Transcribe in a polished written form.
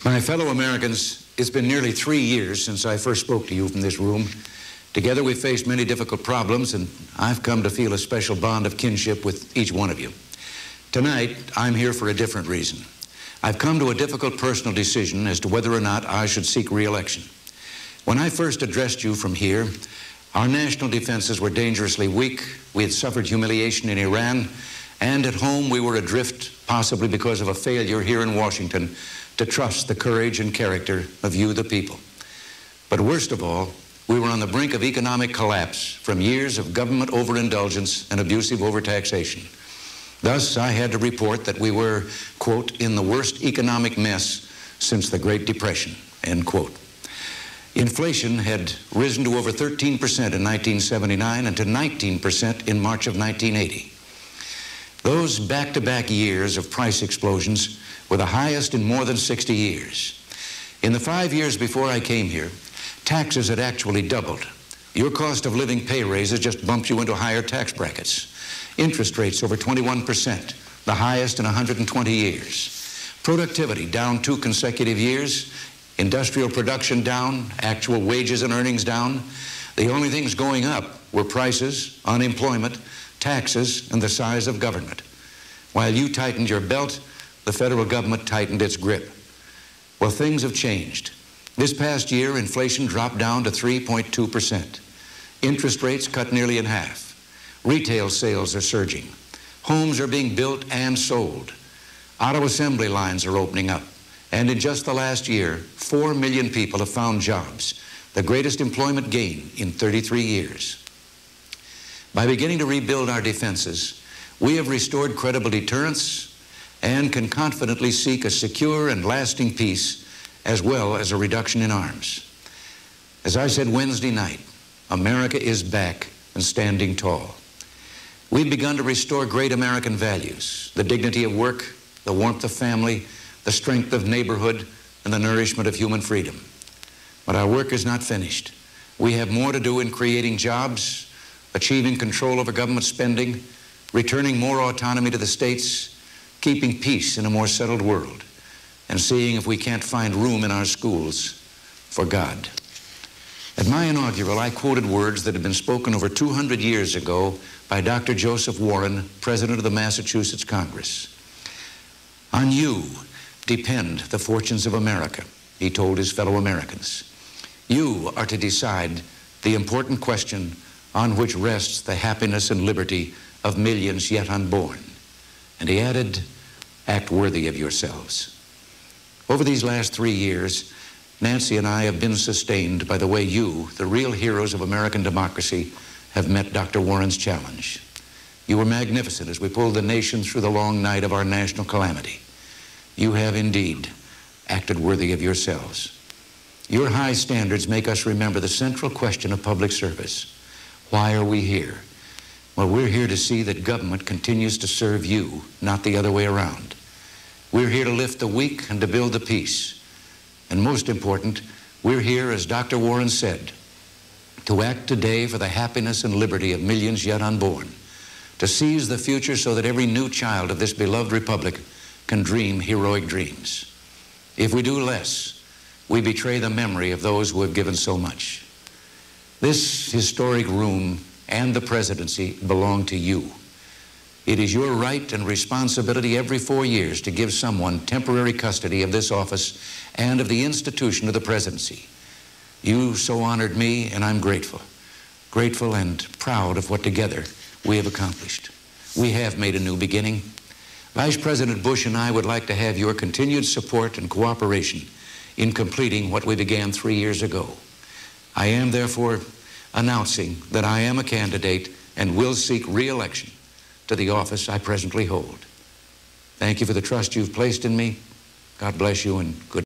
My fellow Americans, it's been nearly 3 years since I first spoke to you from this room. Together we've faced many difficult problems, and I've come to feel a special bond of kinship with each one of you. Tonight, I'm here for a different reason. I've come to a difficult personal decision as to whether or not I should seek re-election. When I first addressed you from here, our national defenses were dangerously weak. We had suffered humiliation in Iran, and at home we were adrift, possibly because of a failure here in Washington to trust the courage and character of you, the people. But worst of all, we were on the brink of economic collapse from years of government overindulgence and abusive overtaxation. Thus, I had to report that we were, quote, in the worst economic mess since the Great Depression, end quote. Inflation had risen to over 13% in 1979 and to 19% in March of 1980. Those back-to-back years of price explosions were the highest in more than 60 years. In the 5 years before I came here, taxes had actually doubled. Your cost of living pay raises just bumped you into higher tax brackets. Interest rates over 21%, the highest in 120 years. Productivity down 2 consecutive years. Industrial production down, actual wages and earnings down. The only things going up were prices, unemployment, taxes, and the size of government. While you tightened your belt, the federal government tightened its grip. Well, things have changed. This past year, inflation dropped down to 3.2%. Interest rates cut nearly in half. Retail sales are surging. Homes are being built and sold. Auto assembly lines are opening up. And in just the last year, 4 million people have found jobs, the greatest employment gain in 33 years. By beginning to rebuild our defenses, we have restored credible deterrence and can confidently seek a secure and lasting peace as well as a reduction in arms. As I said Wednesday night, America is back and standing tall. We've begun to restore great American values, the dignity of work, the warmth of family, the strength of neighborhood, and the nourishment of human freedom. But our work is not finished. We have more to do in creating jobs, achieving control over government spending, returning more autonomy to the states, keeping peace in a more settled world, and seeing if we can't find room in our schools for God. At my inaugural, I quoted words that had been spoken over 200 years ago by Dr. Joseph Warren, President of the Massachusetts Congress. On you depend the fortunes of America, he told his fellow Americans. You are to decide the important question on which rests the happiness and liberty of millions yet unborn. And he added, act worthy of yourselves. Over these last 3 years, Nancy and I have been sustained by the way you, the real heroes of American democracy, have met Dr. Warren's challenge. You were magnificent as we pulled the nation through the long night of our national calamity. You have indeed acted worthy of yourselves. Your high standards make us remember the central question of public service. Why are we here? Well, we're here to see that government continues to serve you, not the other way around. We're here to lift the weak and to build the peace. And most important, we're here, as Dr. Warren said, to act today for the happiness and liberty of millions yet unborn, to seize the future so that every new child of this beloved republic can dream heroic dreams. If we do less, we betray the memory of those who have given so much. This historic room and the presidency belong to you. It is your right and responsibility every 4 years to give someone temporary custody of this office and of the institution of the presidency. You so honored me, and I'm grateful. Grateful and proud of what together we have accomplished. We have made a new beginning. Vice President Bush and I would like to have your continued support and cooperation in completing what we began 3 years ago. I am therefore announcing that I am a candidate and will seek re-election to the office I presently hold. Thank you for the trust you've placed in me. God bless you and good